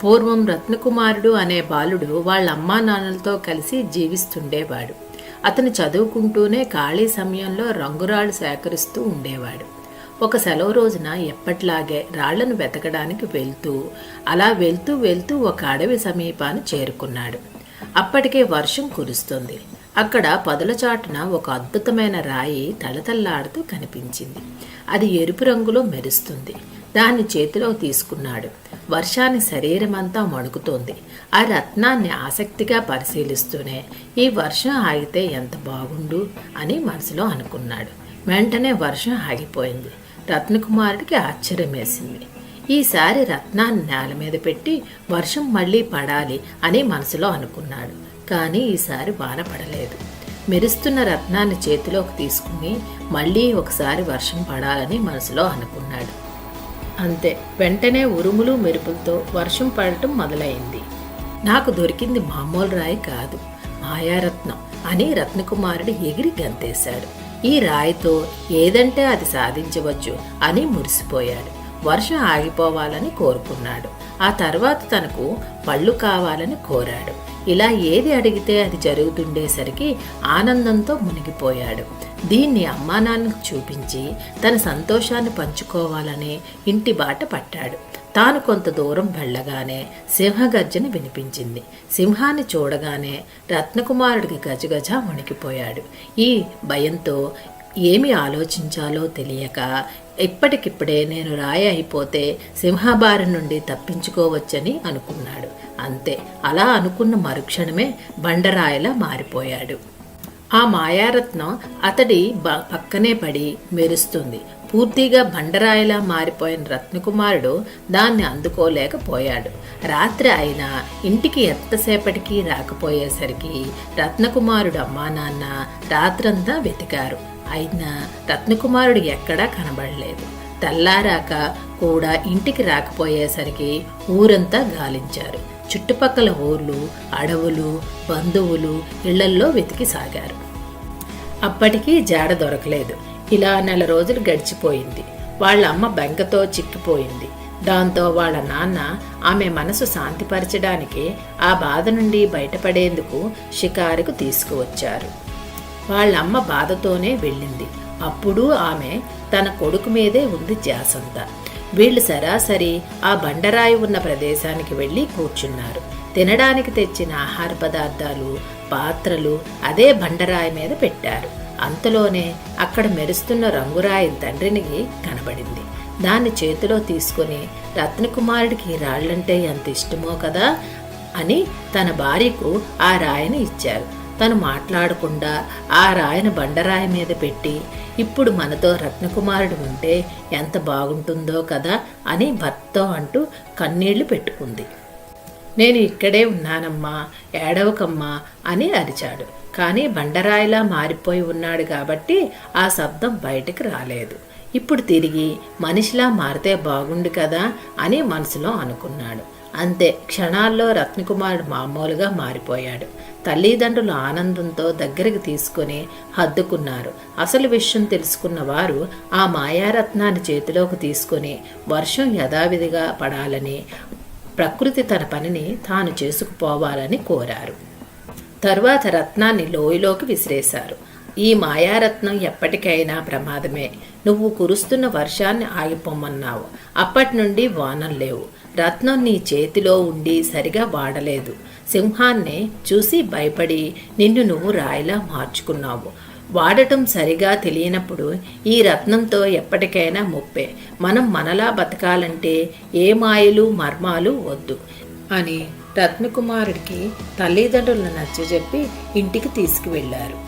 పూర్వం రత్నకుమారుడు అనే బాలుడు వాళ్ళ అమ్మా నాన్నలతో కలిసి జీవిస్తుండేవాడు. అతను చదువుకుంటూనే ఖాళీ సమయంలో రంగురాళ్ళు సేకరిస్తూ ఉండేవాడు. ఒక సెలవు రోజున ఎప్పట్లాగే రాళ్లను వెతకడానికి వెళ్తూ వెళ్తూ ఒక అడవి సమీపాన చేరుకున్నాడు. అప్పటికే వర్షం కురుస్తుంది. అక్కడ పొదల చాటున ఒక అద్భుతమైన రాయి తళతళలాడుతూ కనిపించింది. అది ఎరుపు రంగులో మెరుస్తుంది. దాన్ని చేతిలో తీసుకున్నాడు. వర్షాన్ని శరీరమంతా వణుకుతోంది. ఆ రత్నాన్ని ఆసక్తిగా పరిశీలిస్తూనే ఈ వర్షం ఆగితే ఎంత బాగుండు అని మనసులో అనుకున్నాడు. వెంటనే వర్షం ఆగిపోయింది. రత్నకుమారుడికి ఆశ్చర్యం వేసింది. ఈసారి రత్నాన్ని నేల మీద పెట్టి వర్షం మళ్ళీ పడాలి అని మనసులో అనుకున్నాడు. కానీ ఈసారి వాన పడలేదు. మెరుస్తున్న రత్నాన్ని చేతిలోకి తీసుకుని మళ్ళీ ఒకసారి వర్షం పడాలని మనసులో అనుకున్నాడు. అంతే, వెంటనే ఉరుములు మెరుపులతో వర్షం పడటం మొదలైంది. నాకు దొరికింది మామూలు రాయి కాదు, మాయారత్నం అని రత్నకుమారుడు ఎగిరి గంతేశాడు. ఈ రాయితో ఏదంటే అది సాధించవచ్చు అని మురిసిపోయాడు. వర్షం ఆగిపోవాలని కోరుకున్నాడు. ఆ తర్వాత తనకు పళ్ళు కావాలని కోరాడు. ఇలా ఏది అడిగితే అది జరుగుతుండేసరికి ఆనందంతో మునిగిపోయాడు. దీన్ని అమ్మా నాన్నకు చూపించి తన సంతోషాన్ని పంచుకోవాలని ఇంటి బాట పట్టాడు. తాను కొంత దూరం వెళ్ళగానే సింహగర్జన వినిపించింది. సింహాన్ని చూడగానే రత్నకుమారుడికి గజగజ వణికిపోయాడు. ఈ భయంతో ఏమి ఆలోచించాలో తెలియక ఇప్పటికిప్పుడే నేను రాయి అయిపోతే సింహబారి నుండి తప్పించుకోవచ్చని అనుకున్నాడు. అంతే, అలా అనుకున్న మరుక్షణమే బండరాయిలా మారిపోయాడు. ఆ మాయారత్నం అతడి పక్కనే పడి మెరుస్తుంది. పూర్తిగా బండరాయిలా మారిపోయిన రత్నకుమారుడు దాన్ని అందుకోలేకపోయాడు. రాత్రి అయినా ఇంటికి ఎంతసేపటికి రాకపోయేసరికి రత్నకుమారుడు అమ్మా నాన్న రాత్రంతా వెతికారు. అయినా రత్నకుమారుడు ఎక్కడా కనబడలేదు. తెల్లారాక కూడా ఇంటికి రాకపోయేసరికి ఊరంతా గాలించారు. చుట్టుపక్కల ఊర్లు, అడవులు, బంధువులు ఇళ్లల్లో వెతికి సాగారు. అప్పటికీ జాడ దొరకలేదు. ఇలా 4 రోజులు గడిచిపోయింది. వాళ్ళ అమ్మ బెంగతో చిక్కిపోయింది. దాంతో వాళ్ళ నాన్న ఆమె మనసు శాంతిపరచడానికి ఆ బాధ నుండి బయటపడేందుకు షికారుకు తీసుకువచ్చారు. వాళ్ళమ్మ బాధతోనే వెళ్ళింది. అప్పుడు ఆమె తన కొడుకు మీదే ఉంది ధ్యాసంతా. వీళ్ళు సరాసరి ఆ బండరాయి ఉన్న ప్రదేశానికి వెళ్ళి కూర్చున్నారు. తినడానికి తెచ్చిన ఆహార పదార్థాలు, పాత్రలు అదే బండరాయి మీద పెట్టారు. అంతలోనే అక్కడ మెరుస్తున్న రంగురాయి తండ్రికి కనబడింది. దాన్ని చేతిలో తీసుకుని రత్నకుమారుడికి రాళ్లంటే ఎంత ఇష్టమో కదా అని తన భార్యకు ఆ రాయిని ఇచ్చారు. తను మాట్లాడకుండా ఆ రాయిని బండరాయి మీద పెట్టి, ఇప్పుడు మనతో రత్నకుమారుడు ఉంటే ఎంత బాగుంటుందో కదా అని భర్తతో అంటూ కన్నీళ్లు పెట్టుకుంది. నేను ఇక్కడే ఉన్నానమ్మా, ఏడవకమ్మా అని అరిచాడు. కానీ బండరాయిలా మారిపోయి ఉన్నాడు కాబట్టి ఆ శబ్దం బయటికి రాలేదు. ఇప్పుడు తిరిగి మనిషిలా మారితే బాగుండు కదా అని మనసులో అనుకున్నాడు. అంతే, క్షణాల్లో రత్నకుమారుడు మామూలుగా మారిపోయాడు. తల్లిదండ్రులు ఆనందంతో దగ్గరికి తీసుకుని హత్తుకున్నారు. అసలు విషయం తెలుసుకున్న వారు ఆ మాయారత్నాన్ని చేతిలోకి తీసుకుని వర్షం యథావిధిగా పడాలని, ప్రకృతి తన పనిని తాను చేసుకుపోవాలని కోరారు. తరువాత రత్నాన్ని లోయలోకి విసిరేశారు. ఈ మాయారత్నం ఎప్పటికైనా ప్రమాదమే. నువ్వు కురుస్తున్న వర్షాన్ని ఆగిపోమన్నావు. అప్పటి నుండి వానలు లేవు. రత్నం నీ చేతిలో ఉండి సరిగా వాడలేదు. సింహాన్ని చూసి భయపడి నిన్ను నువ్వు రాయిలా మార్చుకున్నావు. వాడటం సరిగా తెలియనప్పుడు ఈ రత్నంతో ఎప్పటికైనా ముప్పే. మనం మనలా బతకాలంటే ఏ మాయలు మర్మాలు వద్దు అని రత్నకుమారుడికి తల్లిదండ్రులను నచ్చజెప్పి ఇంటికి తీసుకువెళ్ళారు.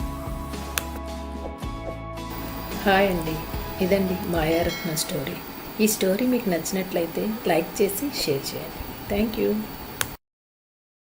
హాయ్ అండి, ఇదండి మాయారత్న స్టోరీ. ఈ స్టోరీ మీకు నచ్చినట్లయితే లైక్ చేసి షేర్ చేయండి. Thank you.